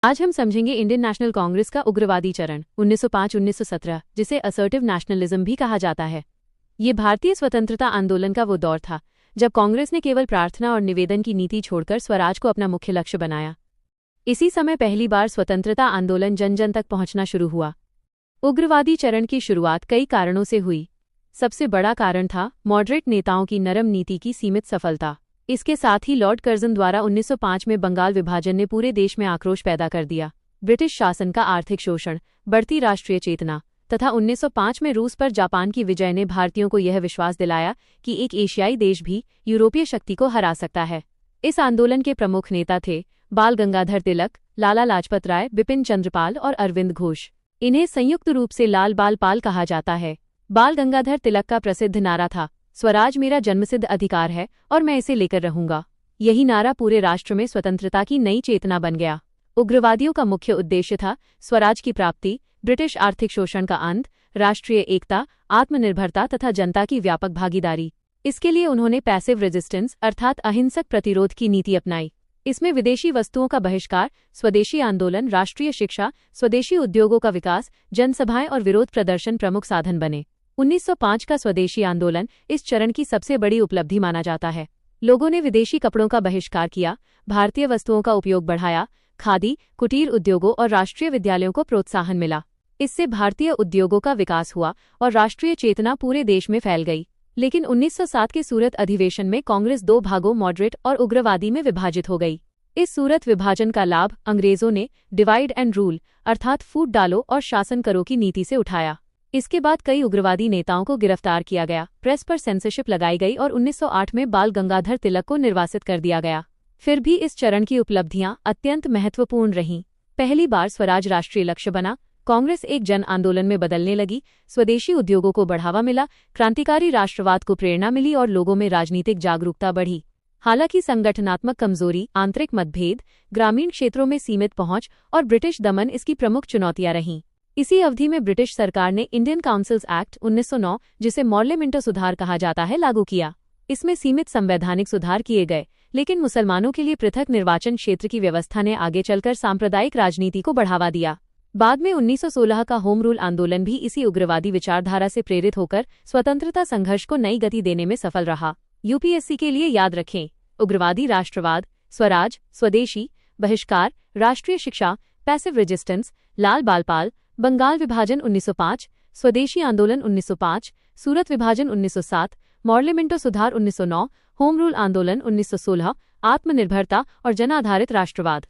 आज हम समझेंगे इंडियन नेशनल कांग्रेस का उग्रवादी चरण 1905-1917, जिसे असर्टिव नेशनलिज्म भी कहा जाता है। ये भारतीय स्वतंत्रता आंदोलन का वो दौर था जब कांग्रेस ने केवल प्रार्थना और निवेदन की नीति छोड़कर स्वराज को अपना मुख्य लक्ष्य बनाया। इसी समय पहली बार स्वतंत्रता आंदोलन जन जन तक पहुंचना शुरू हुआ। उग्रवादी चरण की शुरुआत कई कारणों से हुई। सबसे बड़ा कारण था मॉडरेट नेताओं की नरम नीति की सीमित सफलता। इसके साथ ही लॉर्ड कर्जन द्वारा 1905 में बंगाल विभाजन ने पूरे देश में आक्रोश पैदा कर दिया। ब्रिटिश शासन का आर्थिक शोषण, बढ़ती राष्ट्रीय चेतना तथा 1905 में रूस पर जापान की विजय ने भारतीयों को यह विश्वास दिलाया कि एक एशियाई देश भी यूरोपीय शक्ति को हरा सकता है। इस आंदोलन के प्रमुख नेता थे बाल गंगाधर तिलक, लाला लाजपत राय, बिपिन चंद्रपाल और अरविंद घोष। इन्हें संयुक्त रूप से लाल बाल पाल कहा जाता है। बाल गंगाधर तिलक का प्रसिद्ध नारा था, स्वराज मेरा जन्मसिद्ध अधिकार है और मैं इसे लेकर रहूंगा। यही नारा पूरे राष्ट्र में स्वतंत्रता की नई चेतना बन गया। उग्रवादियों का मुख्य उद्देश्य था स्वराज की प्राप्ति, ब्रिटिश आर्थिक शोषण का अंत, राष्ट्रीय एकता, आत्मनिर्भरता तथा जनता की व्यापक भागीदारी। इसके लिए उन्होंने पैसिव रेजिस्टेंस अर्थात अहिंसक प्रतिरोध की नीति अपनाई। इसमें विदेशी वस्तुओं का बहिष्कार, स्वदेशी आंदोलन, राष्ट्रीय शिक्षा, स्वदेशी उद्योगों का विकास, जनसभाएं और विरोध प्रदर्शन प्रमुख साधन बने। 1905 का स्वदेशी आंदोलन इस चरण की सबसे बड़ी उपलब्धि माना जाता है। लोगों ने विदेशी कपड़ों का बहिष्कार किया, भारतीय वस्तुओं का उपयोग बढ़ाया, खादी, कुटीर उद्योगों और राष्ट्रीय विद्यालयों को प्रोत्साहन मिला। इससे भारतीय उद्योगों का विकास हुआ और राष्ट्रीय चेतना पूरे देश में फैल गई। लेकिन 1907 के सूरत अधिवेशन में कांग्रेस दो भागों मॉडरेट और उग्रवादी में विभाजित हो गई। इस सूरत विभाजन का लाभ अंग्रेजों ने डिवाइड एंड रूल अर्थात फूट डालो और शासन करो की नीति से उठाया। इसके बाद कई उग्रवादी नेताओं को गिरफ्तार किया गया, प्रेस पर सेंसरशिप लगाई गई और 1908 में बाल गंगाधर तिलक को निर्वासित कर दिया गया। फिर भी इस चरण की उपलब्धियां अत्यंत महत्वपूर्ण रहीं। पहली बार स्वराज राष्ट्रीय लक्ष्य बना, कांग्रेस एक जन आंदोलन में बदलने लगी, स्वदेशी उद्योगों को बढ़ावा मिला, क्रांतिकारी राष्ट्रवाद को प्रेरणा मिली और लोगों में राजनीतिक जागरूकता बढ़ी। हालांकि संगठनात्मक कमजोरी, आंतरिक मतभेद, ग्रामीण क्षेत्रों में सीमित पहुंच और ब्रिटिश दमन इसकी प्रमुख चुनौतियां रहीं। इसी अवधि में ब्रिटिश सरकार ने इंडियन काउंसिल्स एक्ट 1909, जिसे मॉर्ले मिंटो सुधार कहा जाता है, लागू किया। इसमें सीमित संवैधानिक सुधार किए गए, लेकिन मुसलमानों के लिए पृथक निर्वाचन क्षेत्र की व्यवस्था ने आगे चलकर सांप्रदायिक राजनीति को बढ़ावा दिया। बाद में 1916 का होम रूल आंदोलन भी इसी उग्रवादी विचारधारा से प्रेरित होकर स्वतंत्रता संघर्ष को नई गति देने में सफल रहा। यूपीएससी के लिए याद रखें: उग्रवादी राष्ट्रवाद, स्वराज, स्वदेशी, बहिष्कार, राष्ट्रीय शिक्षा, पैसिव रेजिस्टेंस, लाल बालपाल, बंगाल विभाजन 1905, स्वदेशी आंदोलन 1905, सूरत विभाजन 1907, मॉर्ले मिंटो सुधार 1909, होम रूल आंदोलन 1916, आत्मनिर्भरता और जन आधारित राष्ट्रवाद।